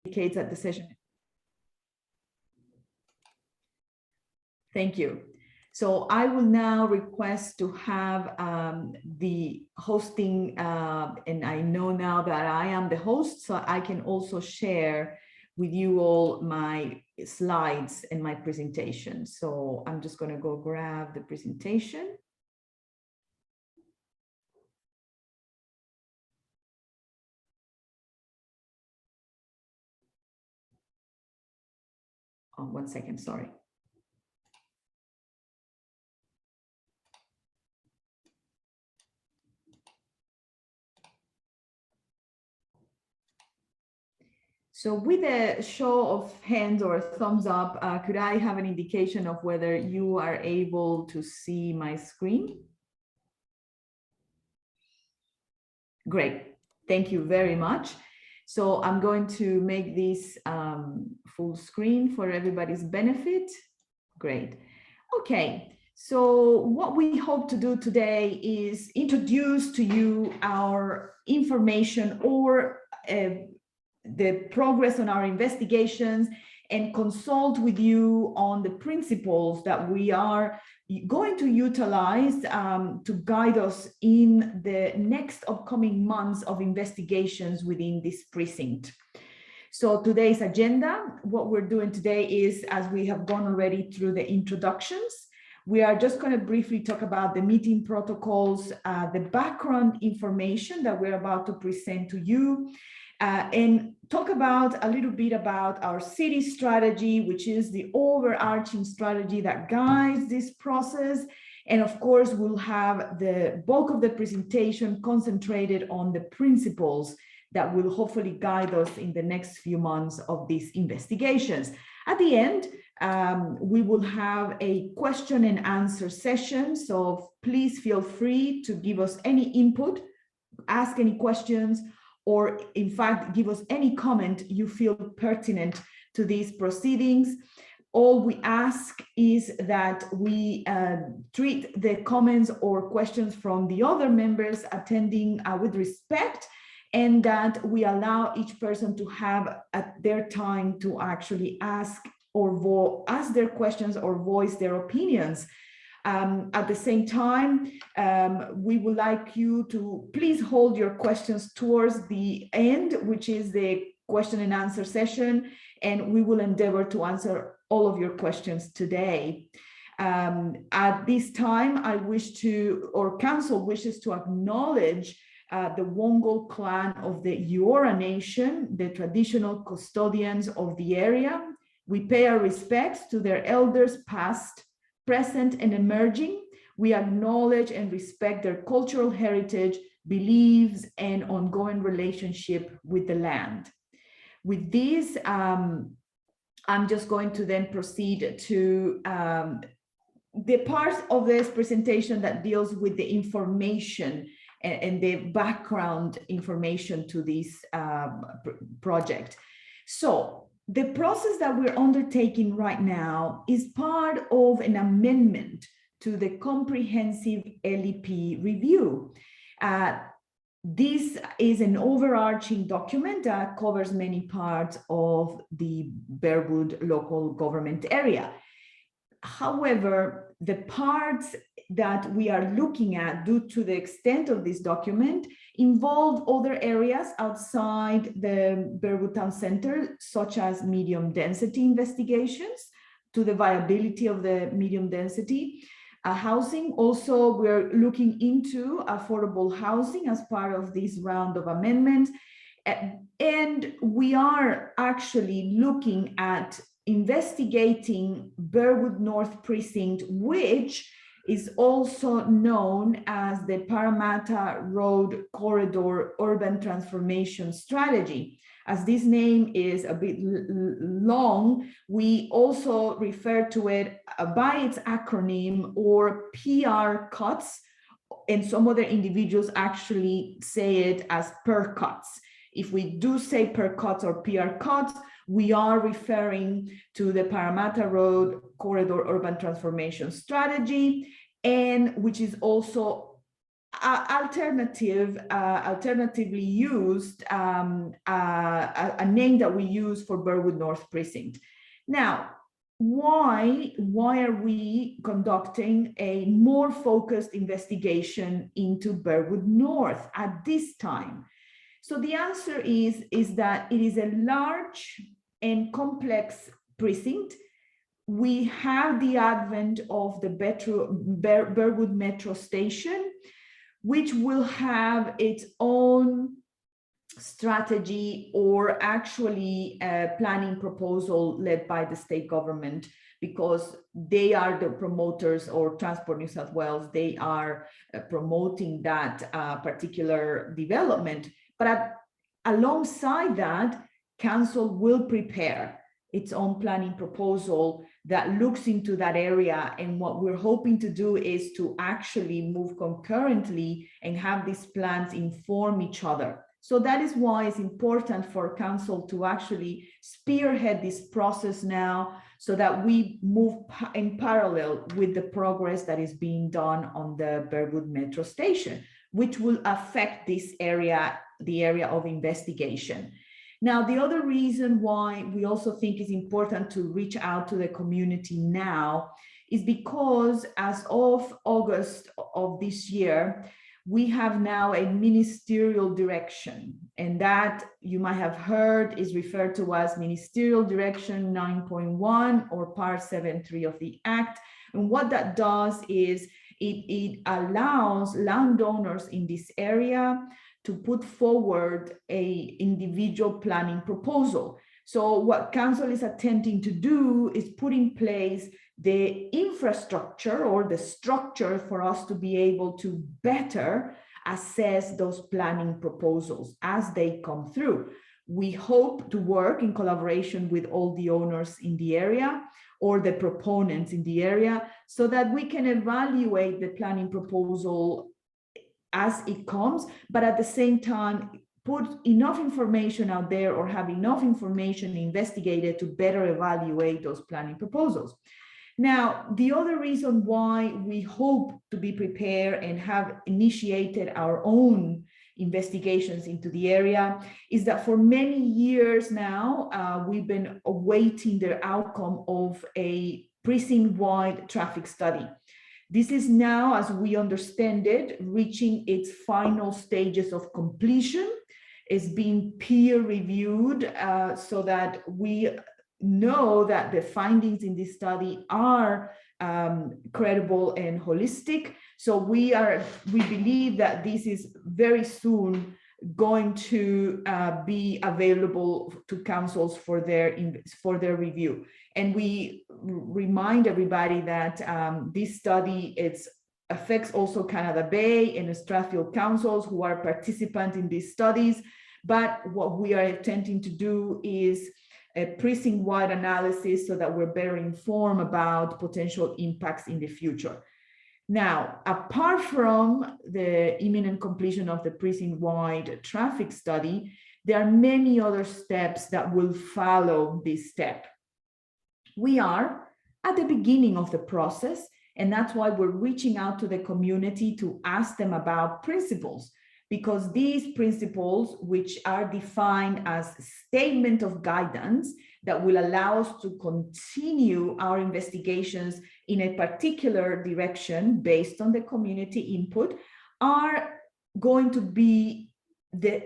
indicates that the session. Thank you. So I will now request to have the hosting, and I know now that I am the host, so I can also share with you all my slides and my presentation. So I'm just going to go grab the presentation. Oh, 1 second, sorry. So with a show of hands or a thumbs up, could I have an indication of whether you are able to see my screen? Great, thank you very much. So I'm going to make this full screen for everybody's benefit. Great. Okay, so what we hope to do today is introduce to you our information or the progress on our investigations and consult with you on the principles that we are going to utilize to guide us in the next upcoming months of investigations within this precinct. So today's agenda, what we're doing today is, as we have gone already through the introductions, we are just going to briefly talk about the meeting protocols, the background information that we're about to present to you, and talk about a little bit about our city strategy, which is the overarching strategy that guides this process. And of course, we'll have the bulk of the presentation concentrated on the principles that will hopefully guide us in the next few months of these investigations. At the end, we will have a question and answer session. So please feel free to give us any input, ask any questions, or in fact, give us any comment you feel pertinent to these proceedings. All we ask is that we treat the comments or questions from the other members attending with respect, and that we allow each person to have at their time to actually ask or ask their questions or voice their opinions. At the same time, we would like you to please hold your questions towards the end, which is the question and answer session, and we will endeavor to answer all of your questions today. At this time, I wish to, or council wishes to acknowledge the Wongol clan of the Eora Nation, the traditional custodians of the area. We pay our respects to their elders past, present, and emerging. We acknowledge and respect their cultural heritage, beliefs, and ongoing relationship with the land. With this, I'm just going to then proceed to the part of this presentation that deals with the information and the background information to this project. So the process that we're undertaking right now is part of an amendment to the comprehensive LEP review. This is an overarching document that covers many parts of the Burwood local government area. However, the parts that we are looking at, due to the extent of this document, involve other areas outside the Burwood Town Center, such as medium density investigations to the viability of the medium density housing. Also, we're looking into affordable housing as part of this round of amendments. And we are actually looking at investigating Burwood North Precinct, which is also known as the Parramatta Road Corridor Urban Transformation Strategy. As this name is a bit long, we also refer to it by its acronym, or PR cuts, and some other individuals actually say it as per cuts. If we do say per cuts or PR cuts, we are referring to the Parramatta Road Corridor Urban Transformation Strategy, and which is also alternatively used a name that we use for Burwood North Precinct. Now, why are we conducting a more focused investigation into Burwood North at this time? So the answer is that it is a large and complex precinct. We have the advent of the Burwood Metro Station, which will have its own strategy or actually a planning proposal led by the state government, because they are the promoters, or Transport New South Wales, they are promoting that particular development. But alongside that, council will prepare its own planning proposal that looks into that area. And what we're hoping to do is to actually move concurrently and have these plans inform each other. So that is why it's important for council to actually spearhead this process now, so that we move in parallel with the progress that is being done on the Burwood Metro Station, which will affect this area, the area of investigation. Now, the other reason why we also think it's important to reach out to the community now is because as of August of this year, we have now a ministerial direction, and that you might have heard is referred to as Ministerial Direction 9.1 or Part 7.3 of the Act. And what that does is it allows landowners in this area to put forward a individual planning proposal. So what council is attempting to do is put in place the infrastructure or the structure for us to be able to better assess those planning proposals as they come through. We hope to work in collaboration with all the owners in the area or the proponents in the area, so that we can evaluate the planning proposal as it comes, but at the same time, put enough information out there or have enough information investigated to better evaluate those planning proposals. Now, the other reason why we hope to be prepared and have initiated our own investigations into the area is that for many years now, we've been awaiting the outcome of a precinct-wide traffic study. This is now, as we understand it, reaching its final stages of completion. It's being peer reviewed so that we know that the findings in this study are credible and holistic. So we believe that this is very soon going to be available to councils for their review. And we remind everybody that this study affects also Canada Bay and Strathfield councils who are participants in these studies. But what we are attempting to do is a precinct-wide analysis so that we're better informed about potential impacts in the future. Now, apart from the imminent completion of the precinct-wide traffic study, there are many other steps that will follow this step. We are at the beginning of the process, and that's why we're reaching out to the community to ask them about principles, because these principles, which are defined as statement of guidance that will allow us to continue our investigations in a particular direction based on the community input, are going to be the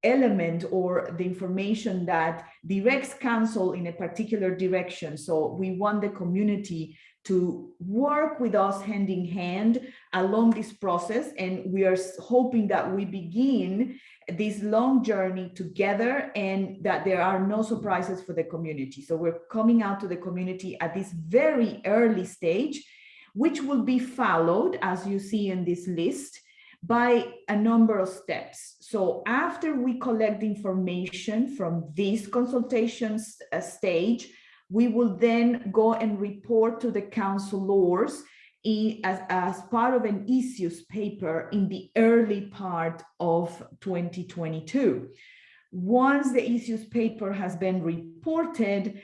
element or the information that directs council in a particular direction. So we want the community to work with us hand in hand along this process, and we are hoping that we begin this long journey together and that there are no surprises for the community. So we're coming out to the community at this very early stage, which will be followed, as you see in this list, by a number of steps. So after we collect information from this consultation stage, we will then go and report to the councillors as part of an issues paper in the early part of 2022. Once the issues paper has been reported,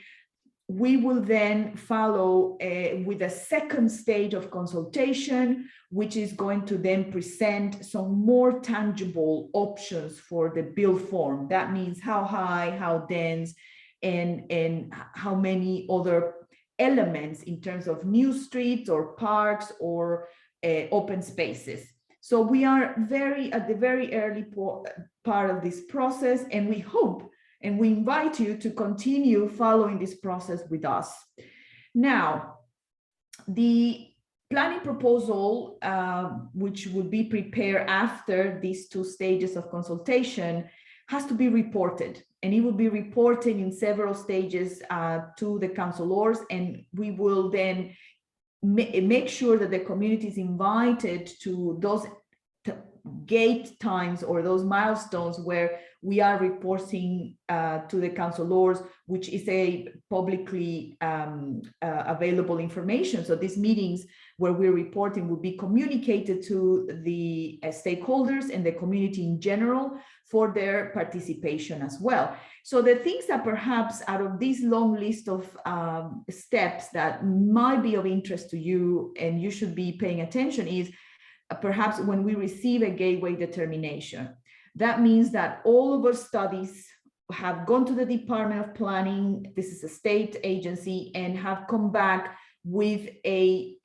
we will then follow with a second stage of consultation, which is going to then present some more tangible options for the build form. That means how high, how dense, and how many other elements in terms of new streets or parks or open spaces. So we are at the very early part of this process, and we hope and we invite you to continue following this process with us. Now, the planning proposal, which will be prepared after these 2 stages of consultation, has to be reported, and it will be reported in several stages to the councillors, and we will then make sure that the community is invited to those gate times or those milestones where we are reporting to the councillors, which is a publicly available information. So these meetings where we're reporting will be communicated to the stakeholders and the community in general for their participation as well. So the things that perhaps out of this long list of steps that might be of interest to you and you should be paying attention is perhaps when we receive a gateway determination. That means that all of our studies have gone to the Department of Planning, this is a state agency, and have come back with a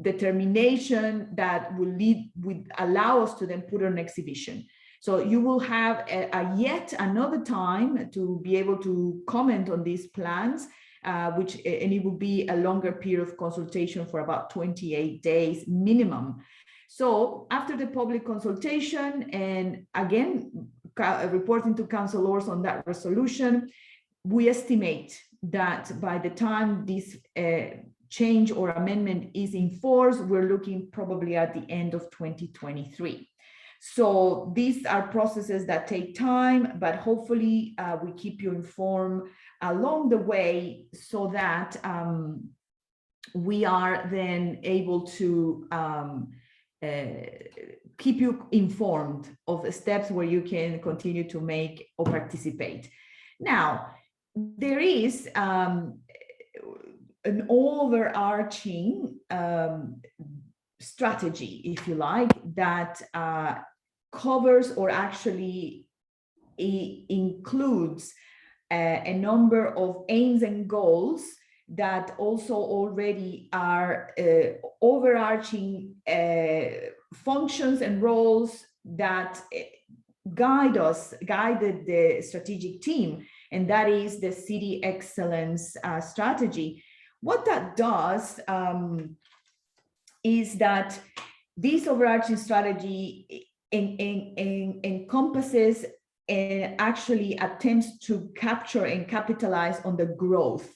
determination that would allow us to then put on exhibition. So you will have yet another time to be able to comment on these plans, and it will be a longer period of consultation for about 28 days minimum. So after the public consultation, and again, reporting to councillors on that resolution, we estimate that by the time this change or amendment is in force, we're looking probably at the end of 2023. So these are processes that take time, but hopefully we keep you informed along the way so that we are then able to keep you informed of the steps where you can continue to make or participate. Now, there is an overarching strategy, if you like, that covers or actually includes a number of aims and goals that also already are overarching functions and roles that guided the strategic team, and that is the city excellence strategy. What that does is that this overarching strategy encompasses and actually attempts to capture and capitalize on the growth,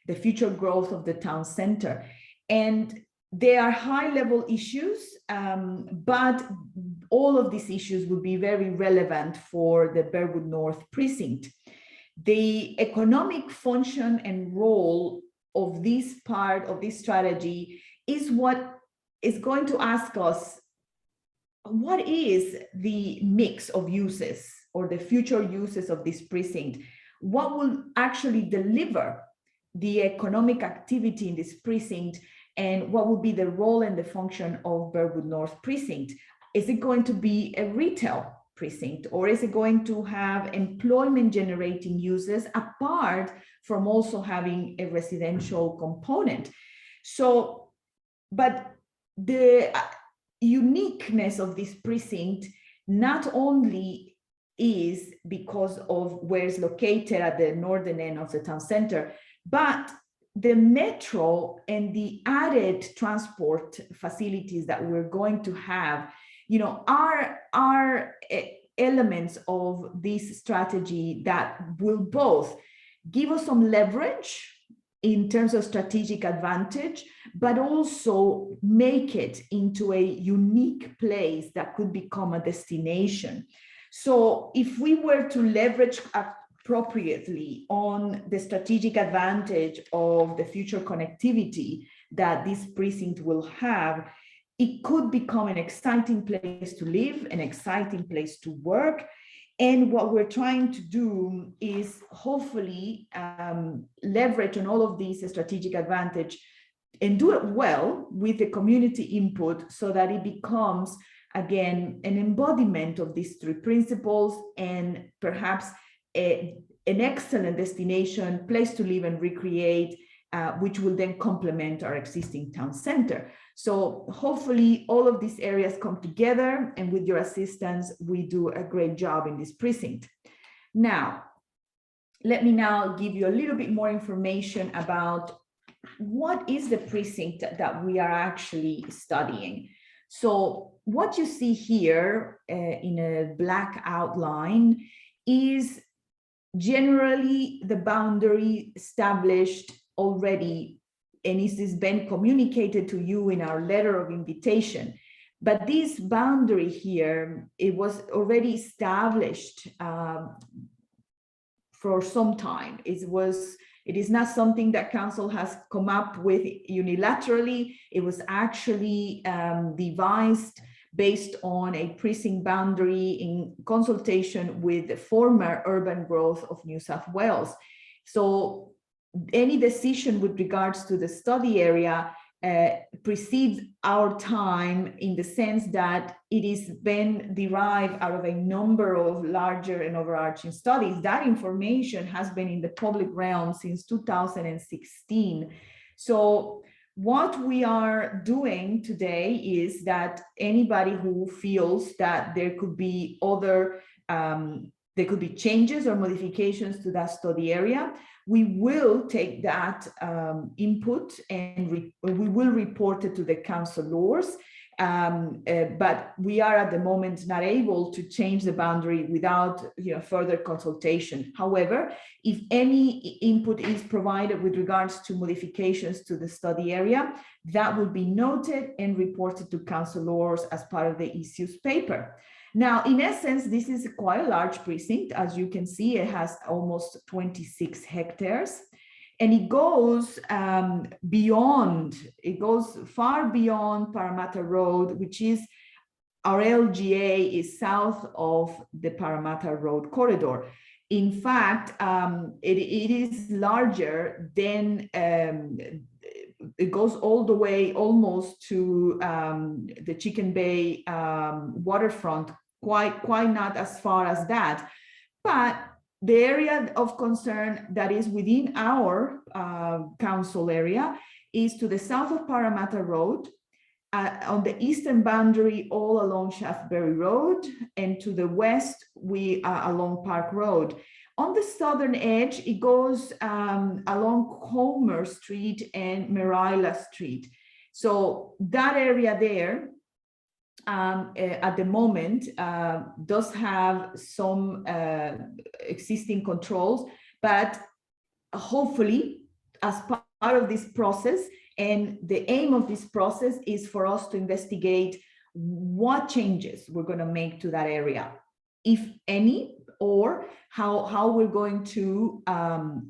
the future growth of the town center. And they are high-level issues, but all of these issues would be very relevant for the Burwood North Precinct. The economic function and role of this part of this strategy is what is going to ask us, what is the mix of uses or the future uses of this precinct? What will actually deliver the economic activity in this precinct, and what will be the role and the function of Burwood North Precinct? Is it going to be a retail precinct, or is it going to have employment generating uses apart from also having a residential component? So, but the uniqueness of this precinct not only is because of where it's located at the northern end of the town center, but the metro and the added transport facilities that we're going to have, you know, are elements of this strategy that will both give us some leverage in terms of strategic advantage, but also make it into a unique place that could become a destination. So if we were to leverage appropriately on the strategic advantage of the future connectivity that this precinct will have, it could become an exciting place to live, an exciting place to work, And what we're trying to do is hopefully leverage on all of these strategic advantage and do it well with the community input so that it becomes, again, an embodiment of these three principles and perhaps an excellent destination, place to live and recreate, which will then complement our existing town center. So hopefully all of these areas come together, and with your assistance, we do a great job in this precinct. Now, let me now give you a little bit more information about what is the precinct that we are actually studying. So what you see here in a black outline is generally the boundary established already, and it has been communicated to you in our letter of invitation. But this boundary here, it was already established for some time. It is not something that council has come up with unilaterally. It was actually devised based on a precinct boundary in consultation with the former urban growth of New South Wales. So any decision with regards to the study area precedes our time, in the sense that it is been derived out of a number of larger and overarching studies. That information has been in the public realm since 2016. So what we are doing today is that anybody who feels that there could be other changes or modifications to that study area, we will take that input and we will report it to the councillors. But we are at the moment not able to change the boundary without further consultation. However, if any input is provided with regards to modifications to the study area, that will be noted and reported to councillors as part of the issues paper. Now, in essence, this is quite a large precinct. As you can see, it has almost 26 hectares. And it goes far beyond Parramatta Road, which is, our LGA is south of the Parramatta Road corridor. In fact, it is larger than, it goes all the way almost to the Chicken Bay waterfront, quite not as far as that. But the area of concern that is within our council area is to the south of Parramatta Road, on the eastern boundary all along Shaftesbury Road, and to the west we are along Park Road. On the southern edge, it goes along Homer Street and Merila Street. So that area there, at the moment, does have some existing controls, but hopefully as part of this process, and the aim of this process is for us to investigate what changes we're going to make to that area, if any, or how we're going to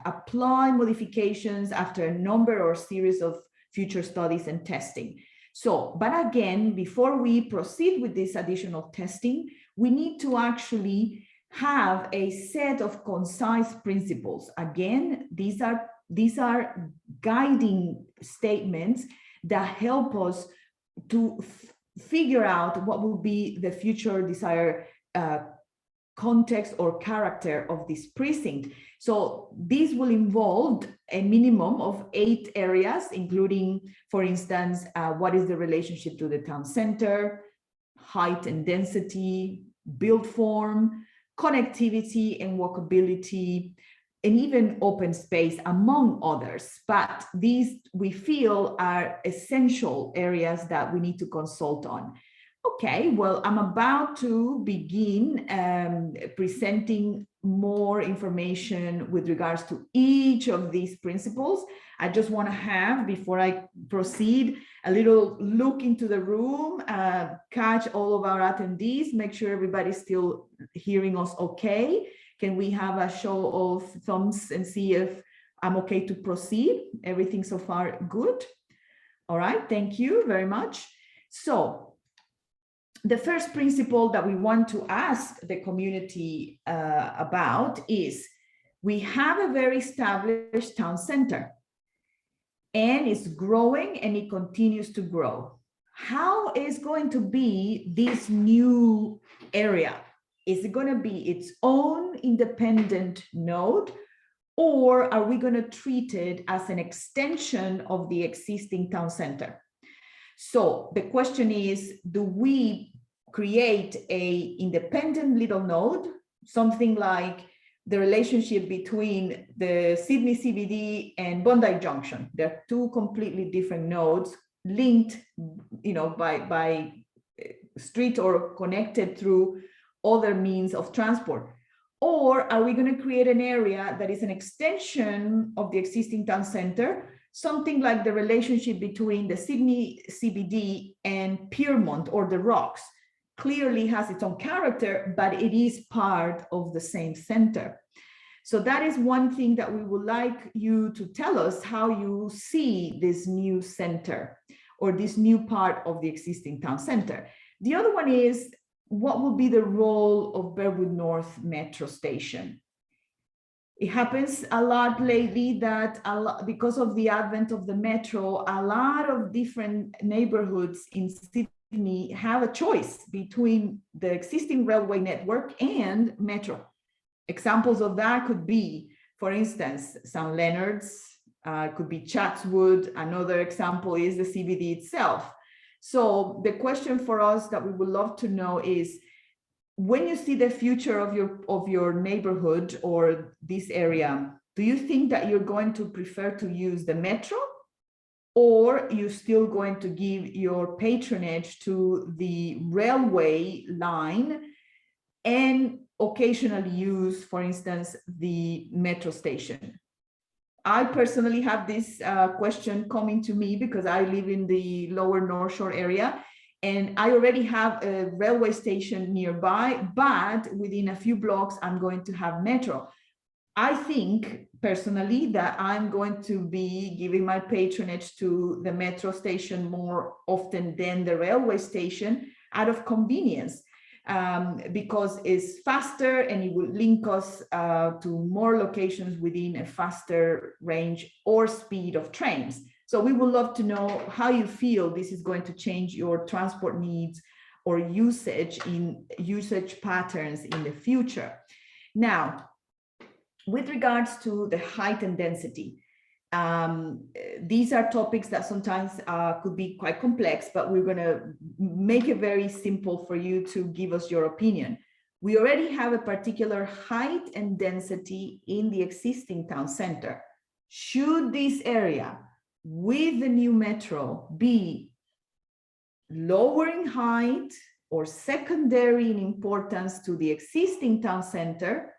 apply modifications after a number or series of future studies and testing. So, but again, before we proceed with this additional testing, we need to actually have a set of concise principles. Again, these are guiding statements that help us to figure out what will be the future desired context or character of this precinct. So this will involve a minimum of 8 areas, including, for instance, what is the relationship to the town center, height and density, build form, connectivity and walkability, and even open space, among others. But these, we feel, are essential areas that we need to consult on. Okay, well, I'm about to begin presenting more information with regards to each of these principles. I just want to have, before I proceed, a little look into the room, catch all of our attendees, make sure everybody's still hearing us okay. Can we have a show of thumbs and see if I'm okay to proceed? Everything so far good? All right, thank you very much. So, the first principle that we want to ask the community about is, we have a very established town center, and it's growing and it continues to grow. How is going to be this new area? Is it going to be its own independent node, or are we going to treat it as an extension of the existing town center? So the question is, do we create a independent little node, something like the relationship between the Sydney CBD and Bondi Junction? They're two completely different nodes linked, by street or connected through other means of transport. Or are we going to create an area that is an extension of the existing town center, something like the relationship between the Sydney CBD and Piermont or the Rocks? Clearly has its own character, but it is part of the same center. So that is one thing that we would like you to tell us how you see this new center or this new part of the existing town center. The other one is, what will be the role of Burwood North Metro Station? It happens a lot lately that because of the advent of the metro, a lot of different neighborhoods in Sydney have a choice between the existing railway network and metro. Examples of that could be, for instance, St. Leonard's, could be Chatswood. Another example is the CBD itself. So the question for us that we would love to know is, when you see the future of your neighborhood or this area, do you think that you're going to prefer to use the metro, or you're still going to give your patronage to the railway line and occasionally use, for instance, the metro station? I personally have this question coming to me because I live in the lower North Shore area, and I already have a railway station nearby, but within a few blocks, I'm going to have metro. I think personally that I'm going to be giving my patronage to the metro station more often than the railway station, out of convenience. Because it's faster and it will link us to more locations within a faster range or speed of trains. So we would love to know how you feel this is going to change your transport needs or usage patterns in the future. Now, with regards to the height and density, these are topics that sometimes could be quite complex, but we're going to make it very simple for you to give us your opinion. We already have a particular height and density in the existing town center. Should this area with the new metro be lower in height or secondary in importance to the existing town center,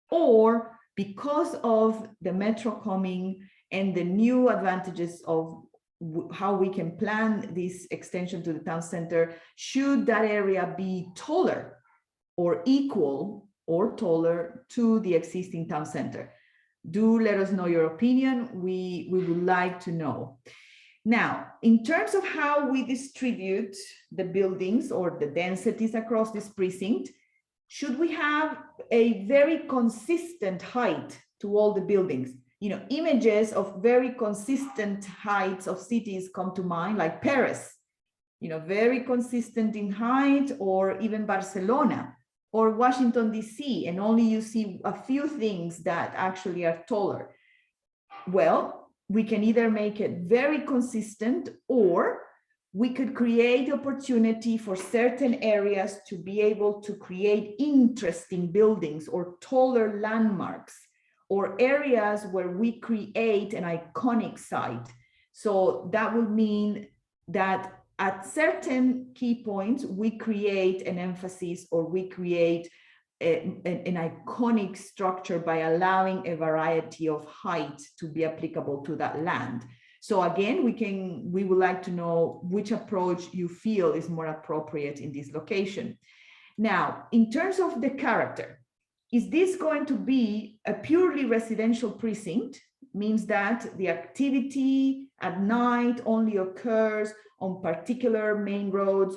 or because of the metro coming and the new advantages of how we can plan this extension to the town center, should that area be taller or equal or taller to the existing town center? Do let us know your opinion. We would like to know. Now, in terms of how we distribute the buildings or the densities across this precinct, should we have a very consistent height to all the buildings? Images of very consistent heights of cities come to mind, like Paris, very consistent in height, or even Barcelona or Washington, DC, and only you see a few things that actually are taller. Well, we can either make it very consistent, or we could create opportunity for certain areas to be able to create interesting buildings or taller landmarks, or areas where we create an iconic site. So that would mean that at certain key points, we create an emphasis, or we create an iconic structure by allowing a variety of height to be applicable to that land. So again, we would like to know which approach you feel is more appropriate in this location. Now, in terms of the character, is this going to be a purely residential precinct? Means that the activity at night only occurs on particular main roads,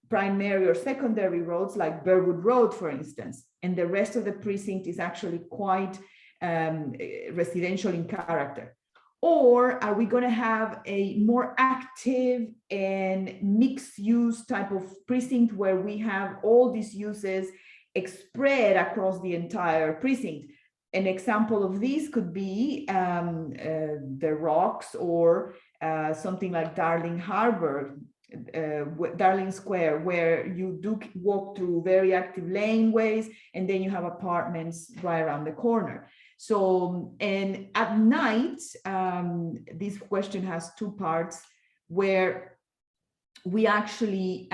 primary or secondary roads like Burwood Road, for instance, and the rest of the precinct is actually quite residential in character? Or are we going to have a more active and mixed use type of precinct where we have all these uses spread across the entire precinct? An example of this could be the Rocks, or something like Darling Harbour, Darling Square, where you do walk through very active laneways, and then you have apartments right around the corner. So, and at night, this question has two parts, where we actually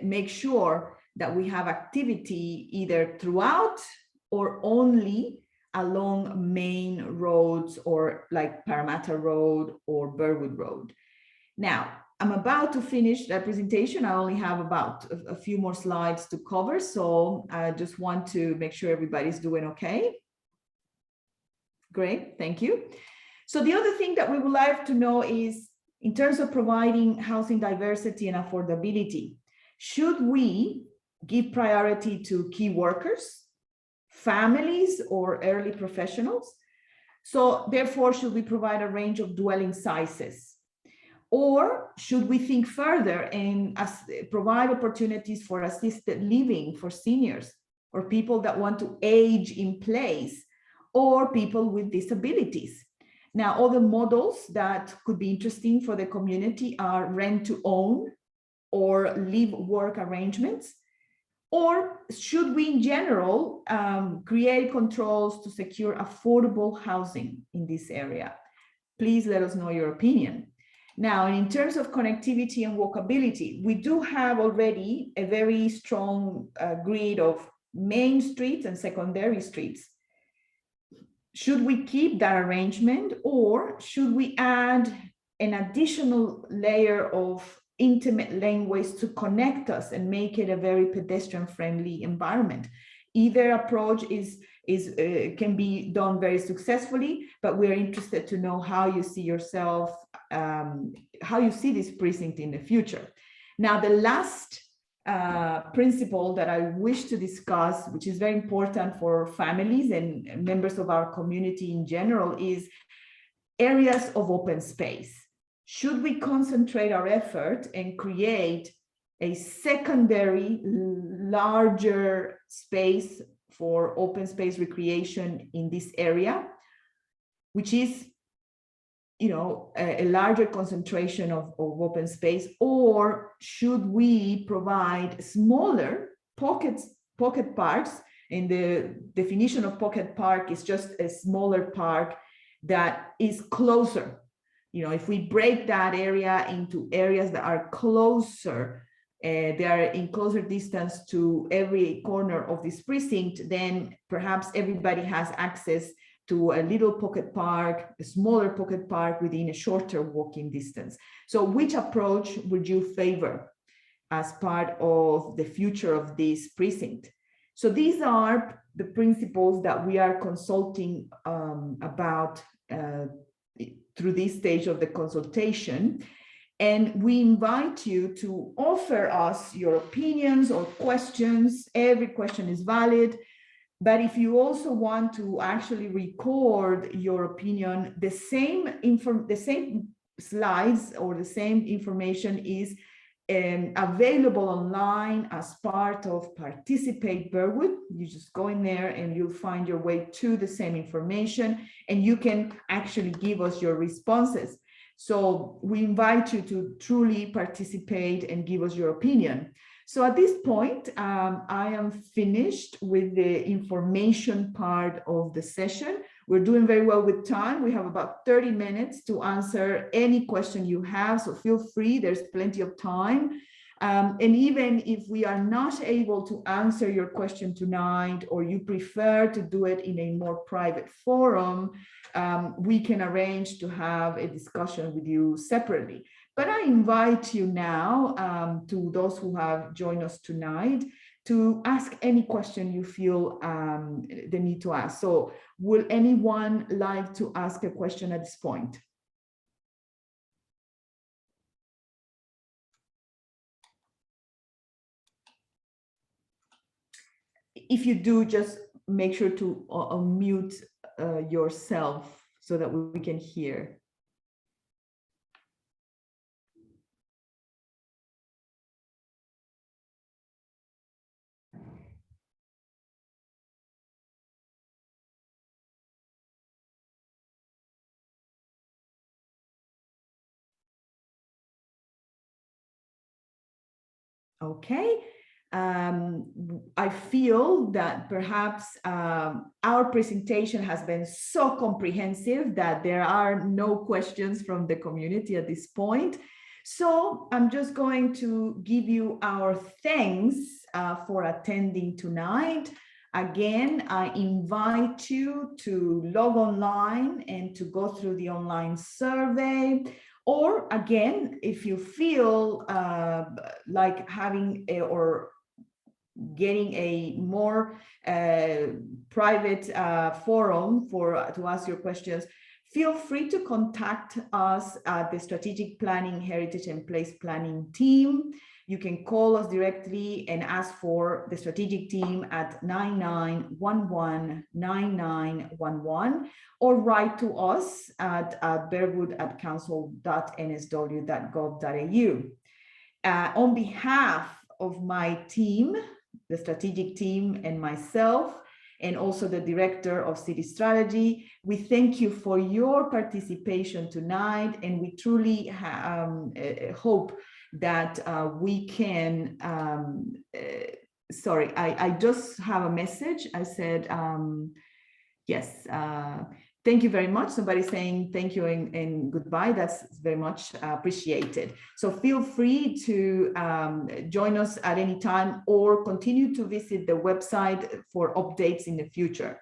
make sure that we have activity either throughout or only along main roads, or like Parramatta Road or Burwood Road. Now, I'm about to finish that presentation. I only have about a few more slides to cover, so I just want to make sure everybody's doing okay. Great, thank you. So the other thing that we would like to know is, in terms of providing housing diversity and affordability, should we give priority to key workers, families, or early professionals? So therefore, should we provide a range of dwelling sizes? Or should we think further and provide opportunities for assisted living for seniors, or people that want to age in place, or people with disabilities? Now, other models that could be interesting for the community are rent to own or live work arrangements. Or should we in general create controls to secure affordable housing in this area? Please let us know your opinion. Now, in terms of connectivity and walkability, we do have already a very strong grid of main streets and secondary streets. Should we keep that arrangement, or should we add an additional layer of intimate laneways to connect us and make it a very pedestrian-friendly environment? Either approach can be done very successfully, but we're interested to know how you see yourself, how you see this precinct in the future. Now, the last principle that I wish to discuss, which is very important for families and members of our community in general, is areas of open space. Should we concentrate our effort and create a secondary, larger space for open space recreation in this area, which is, you know, a larger concentration of open space? Or should we provide smaller pocket parks? And the definition of pocket park is just a smaller park that is closer. You know, if we break that area into areas that are closer, they are in closer distance to every corner of this precinct, then perhaps everybody has access to a little pocket park, a smaller pocket park within a shorter walking distance. So which approach would you favor as part of the future of this precinct? So these are the principles that we are consulting about through this stage of the consultation. And we invite you to offer us your opinions or questions. Every question is valid. But if you also want to actually record your opinion, the same slides or the same information is available online as part of Participate Burwood. You just go in there and you'll find your way to the same information, and you can actually give us your responses. So we invite you to truly participate and give us your opinion. So at this point, I am finished with the information part of the session. We're doing very well with time. We have about 30 minutes to answer any question you have, so feel free, there's plenty of time. And even if we are not able to answer your question tonight, or you prefer to do it in a more private forum, we can arrange to have a discussion with you separately. But I invite you now, to those who have joined us tonight, to ask any question you feel the need to ask. So will anyone like to ask a question at this point? if you do, just make sure to unmute yourself so that we can hear. Okay. I feel that perhaps our presentation has been so comprehensive that there are no questions from the community at this point. So I'm just going to give you our thanks for attending tonight. Again, I invite you to log online and to go through the online survey. Or again, if you feel like having or getting a more private forum to ask your questions, feel free to contact us at the Strategic Planning, Heritage and Place Planning team. You can call us directly and ask for the strategic team at 9911-9911, or write to us at burwood@council.nsw.gov.au. On behalf of my team, the strategic team, and myself, and also the Director of City Strategy, we thank you for your participation tonight, and we truly hope that we can, sorry, I just have a message. I said, yes, thank you very much. Somebody saying thank you and goodbye. That's very much appreciated. So feel free to join us at any time, or continue to visit the website for updates in the future.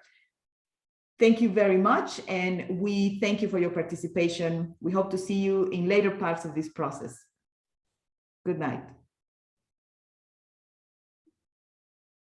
Thank you very much, and we thank you for your participation. We hope to see you in later parts of this process. Good night.